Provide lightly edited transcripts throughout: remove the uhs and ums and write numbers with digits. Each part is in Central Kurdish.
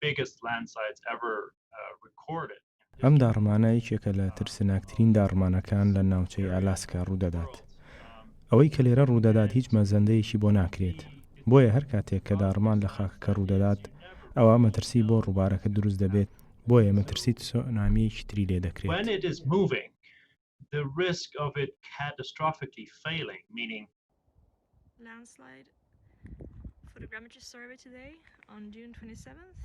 biggest landslides ever recorded. ئەم داڕمانە یەکێکە لە ترسناکترین داڕمانەکان لە ناوچەی ئالاسکا ڕوودەدات. ئەوەی کە لێرە ڕوودەدات هیچ مەزەندەیەکی بۆ ناکرێت. بۆیە هەر کاتێک کە داڕمان لە خاکەکە ڕوودەدات ئەوە مەترسی بۆ ڕووبارەکە دروست دەبێت. بۆیە مەترسی تسونامییەکی تری لێ دەکرێت. When it is moving, the risk of it catastrophically failing, meaning landslide photogrammetry survey today on June 27th,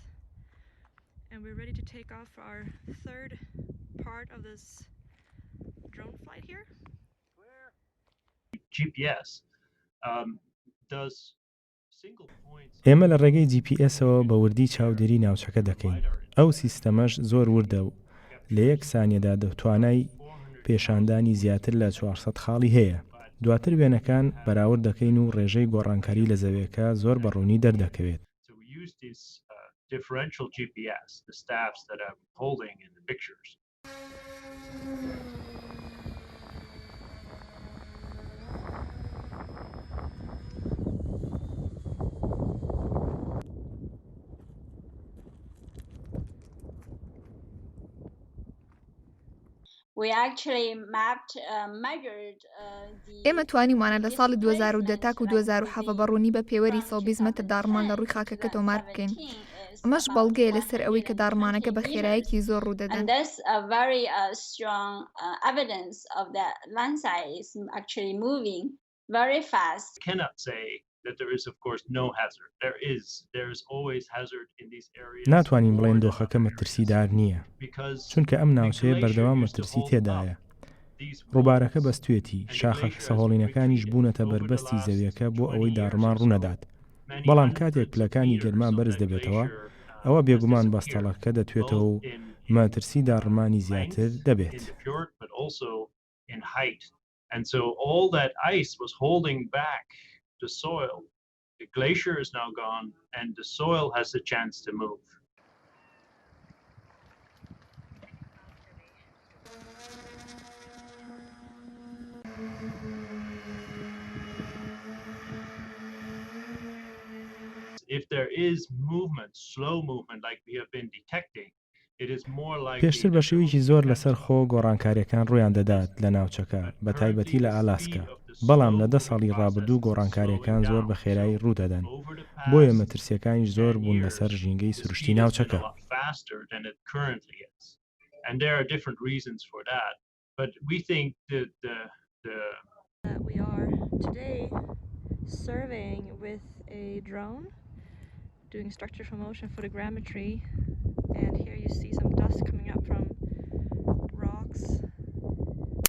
and we're ready to take off for our third part of this drone flight here. GPS does single points. ئێمە لە ڕێگەی GPS-ەوە بە وردی چاودێری ناوچەکە دەکەین. ئەو سیستەمەش زۆر وردە و لە یەک سانیەدا دەتوانای پێشاندانی زیاتر لە 400 خاڵی هەیە. دواتر وێنەکان بەراورد دەکەین و ڕێژەی گۆڕانکاری لە زەویەکە زۆر بەڕوونی دەردەکەوێت. So we use this differential GPS, the staffs that I'm holding in the pictures. ئێمە توانیمانە لە ساڵی 2010 تا و 2007 بەڕوونی بە پێوەری 120 مەتر داڕمان لە ڕووی خاکەکە تۆمار بکەین. ئەمەش بەڵگەیە لەسەر ئەوەی کە داڕمانەکە بە خێراییەکی زۆر ڕوودەدەن. ناتوانین بڵێن دۆخەکە مەترسیدار نییە، چونکە ئەم ناوچەیە بەردەوام مەترسی تێدایە. ڕووبارەکە بەستوێتی، شاخە سەهۆڵینەکانیش بوونەتە بەربەستی زەویەکە بۆ ئەوەی داڕمان ڕوونەدات. بەڵام کاتێک پلەکانی گەرمان بەرز دەبێتەوە، ئەوە بێگومان بەستەڵەکە دەتوێتەوە و مەترسی داڕمانی زیاتر دەبێت. And so all that ice was holding back the soil. The glacier is now gone and the soil has a chance to move. If there is movement, slow movement like we have been detecting, پێشتر بە شێوەیەکی زۆر لەسەر خۆ گۆڕانکاریەکان ڕوویان دەدات لە ناوچەکە بە تایبەتی لە ئالاسکا. بەڵام لە 10 ساڵی ڕابردوو گۆڕانکاریەکان زۆر بە خێرایی ڕوودەدەن. بۆیە مەترسیەکانیش زۆر بوون لەسەر ژینگەی سروشتی ناوچەکە. And there are different reasons for that, but we think that we are today surveying with a drone doing structure for motion photogrammetry, and here you see some